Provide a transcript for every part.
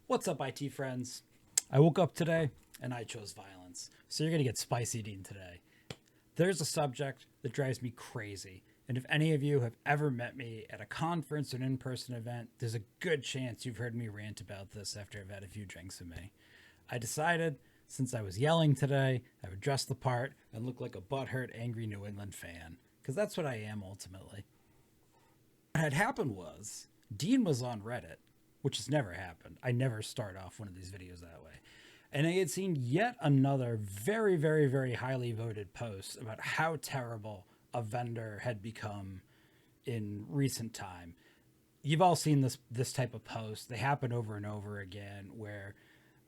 What's up, IT friends? I woke up today and I chose violence. So you're going to get spicy Dean today. There's a subject that drives me crazy. And if any of you have ever met me at a conference or an in person event, there's a good chance you've heard me rant about this after I've had a few drinks with me. I decided, since I was yelling today, I would dress the part and look like a butthurt, angry New England fan. Because that's what I am ultimately. What had happened was, Dean was on Reddit, which has never happened. I never start off one of these videos that way. And I had seen yet another very, very, very highly voted post about how terrible a vendor had become in recent time. You've all seen this type of post. They happen over and over again where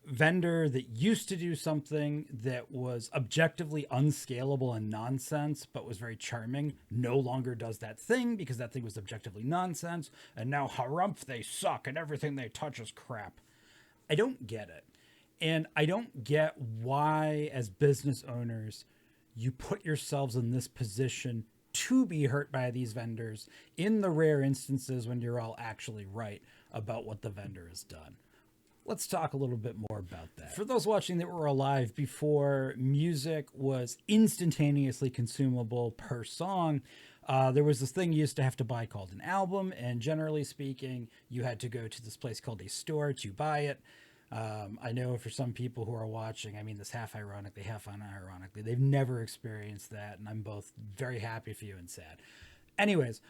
vendor that used to do something that was objectively unscalable and nonsense but was very charming no longer does that thing because that thing was objectively nonsense, and now harumph, they suck and everything they touch is crap. I don't get it, and I don't get why as business owners you put yourselves in this position to be hurt by these vendors in the rare instances when you're all actually right about what the vendor has done. Let's talk a little bit more about that. For those watching that were alive before music was instantaneously consumable per song, there was this thing you used to have to buy called an album, and generally speaking, you had to go to this place called a store to buy it. I know for some people who are watching, I mean this half ironically, half unironically, they've never experienced that, and I'm both very happy for you and sad. Anyways,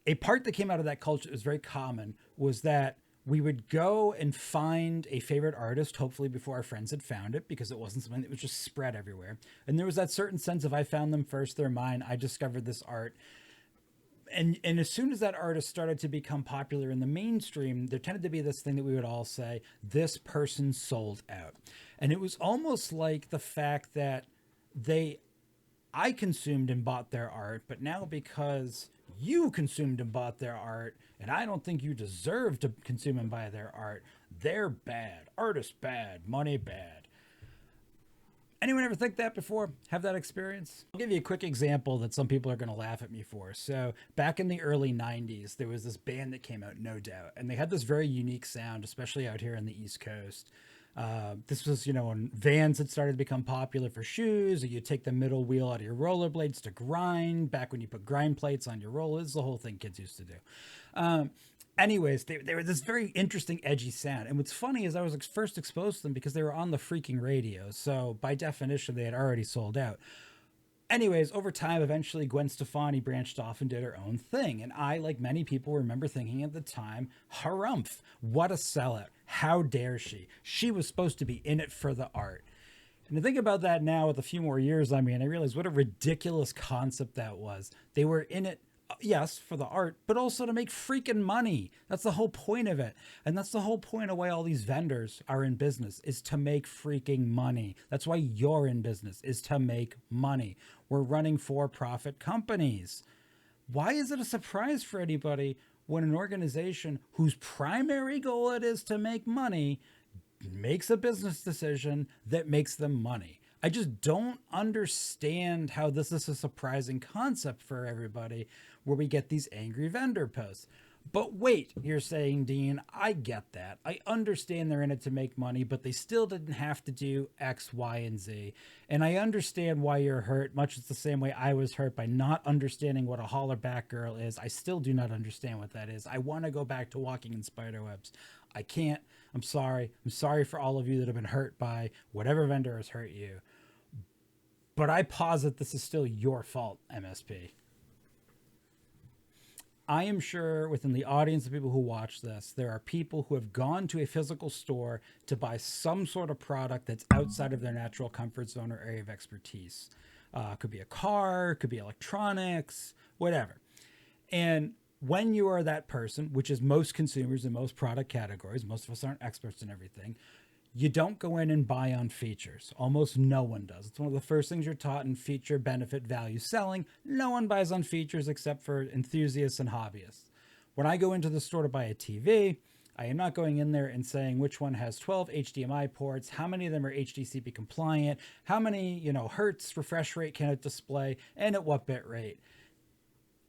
a part that came out of that culture that was very common was that we would go and find a favorite artist, hopefully before our friends had found it, because it wasn't something that was just spread everywhere. And there was that certain sense of I found them first, they're mine, I discovered this art. And as soon as that artist started to become popular in the mainstream, there tended to be this thing that we would all say, this person sold out. And it was almost like the fact that I consumed and bought their art, but now because you consumed and bought their art, and I don't think you deserve to consume and buy their art, they're bad. Artist bad. Money bad. Anyone ever think that before? Have that experience? I'll give you a quick example that some people are going to laugh at me for. So back in the early 90s, there was this band that came out, No Doubt, and they had this very unique sound, especially out here on the East Coast. This was, when Vans had started to become popular for shoes, or you take the middle wheel out of your rollerblades to grind, back when you put grind plates on your rollers, the whole thing kids used to do. Anyways, they were this very interesting, edgy sound. And what's funny is I was first exposed to them because they were on the freaking radio. So by definition, they had already sold out. Anyways, over time, eventually Gwen Stefani branched off and did her own thing. And I, like many people, remember thinking at the time, harumph, what a sellout. How dare she? She was supposed to be in it for the art. And to think about that now with a few more years, I realize what a ridiculous concept that was. They were in it, yes, for the art, but also to make freaking money. That's the whole point of it. And that's the whole point of why all these vendors are in business, is to make freaking money. That's why you're in business, is to make money. We're running for-profit companies. Why is it a surprise for anybody when an organization whose primary goal it is to make money makes a business decision that makes them money? I just don't understand how this is a surprising concept for everybody where we get these angry vendor posts. But wait, you're saying, Dean, I get that. I understand they're in it to make money, but they still didn't have to do X, Y, and Z. And I understand why you're hurt, much the same way I was hurt by not understanding what a hollerback girl is. I still do not understand what that is. I want to go back to walking in spiderwebs. I can't. I'm sorry. I'm sorry for all of you that have been hurt by whatever vendor has hurt you. But I posit this is still your fault, MSP. I am sure within the audience of people who watch this, there are people who have gone to a physical store to buy some sort of product that's outside of their natural comfort zone or area of expertise. Could be a car, could be electronics, whatever. And when you are that person, which is most consumers in most product categories, most of us aren't experts in everything, you don't go in and buy on features. Almost no one does. It's one of the first things you're taught in feature, benefit, value selling. No one buys on features except for enthusiasts and hobbyists. When I go into the store to buy a TV, I am not going in there and saying which one has 12 HDMI ports, how many of them are HDCP compliant, how many, hertz refresh rate can it display, and at what bit rate.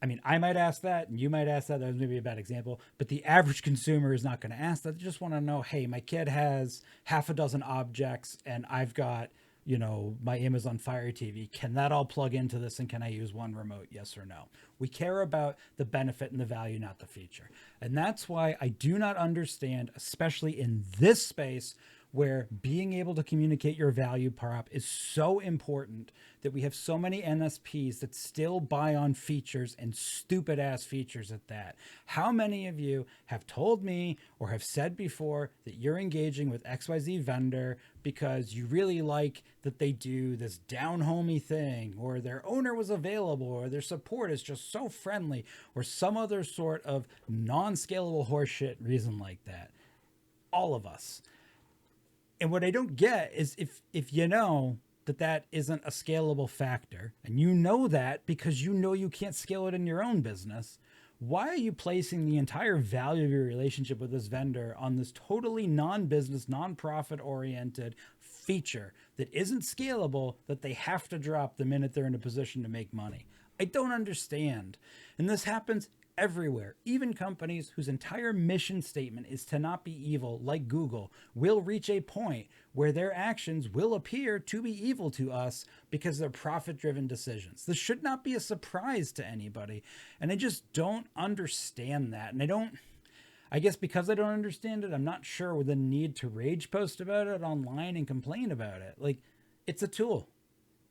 I mean, I might ask that, and you might ask that. That was maybe a bad example, but the average consumer is not going to ask that. They just want to know, hey, my kid has half a dozen objects, and I've got, my Amazon Fire TV. Can that all plug into this, and can I use one remote? Yes or no? We care about the benefit and the value, not the feature. And that's why I do not understand, especially in this space, where being able to communicate your value prop is so important, that we have so many NSPs that still buy on features, and stupid ass features at that. How many of you have told me or have said before that you're engaging with XYZ vendor because you really like that they do this down homey thing, or their owner was available, or their support is just so friendly, or some other sort of non-scalable horseshit reason like that? All of us. And what I don't get is, if you know that isn't a scalable factor, and you know that because you can't scale it in your own business, why are you placing the entire value of your relationship with this vendor on this totally non-business, non-profit oriented feature that isn't scalable, that they have to drop the minute they're in a position to make money? I don't understand. And this happens everywhere. Even companies whose entire mission statement is to not be evil, like Google, will reach a point where their actions will appear to be evil to us because they're profit-driven decisions. This should not be a surprise to anybody. And I just don't understand that. And I guess because I don't understand it, I'm not sure with the need to rage post about it online and complain about it. Like, it's a tool.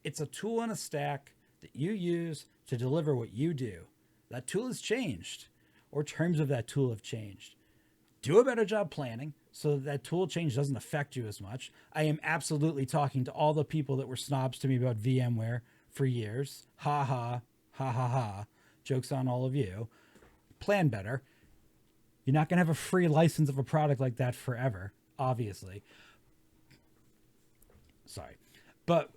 It's a tool in a stack that you use to deliver what you do. That tool has changed, or terms of that tool have changed. Do a better job planning so that tool change doesn't affect you as much. I am absolutely talking to all the people that were snobs to me about VMware for years. Ha ha, ha ha ha. Joke's on all of you. Plan better. You're not going to have a free license of a product like that forever, obviously. Sorry. But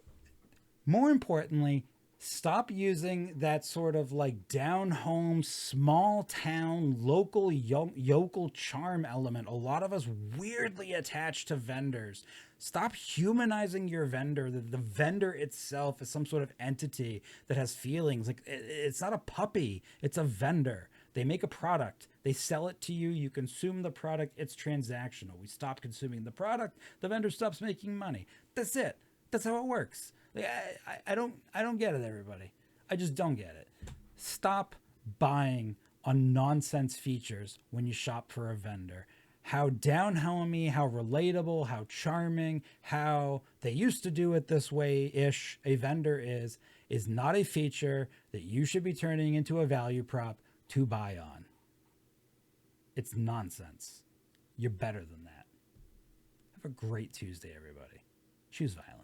more importantly, stop using that sort of like down home, small town, local yokel charm element. A lot of us weirdly attached to vendors. Stop humanizing your vendor. The vendor itself is some sort of entity that has feelings. Like, it's not a puppy, it's a vendor. They make a product, they sell it to you, you consume the product, it's transactional. We stop consuming the product, the vendor stops making money. That's it. That's how it works. Like, I don't get it, everybody. I just don't get it. Stop buying on nonsense features when you shop for a vendor. How down-homey, how relatable, how charming, how they used to do it this way-ish a vendor is not a feature that you should be turning into a value prop to buy on. It's nonsense. You're better than that. Have a great Tuesday, everybody. Choose violence.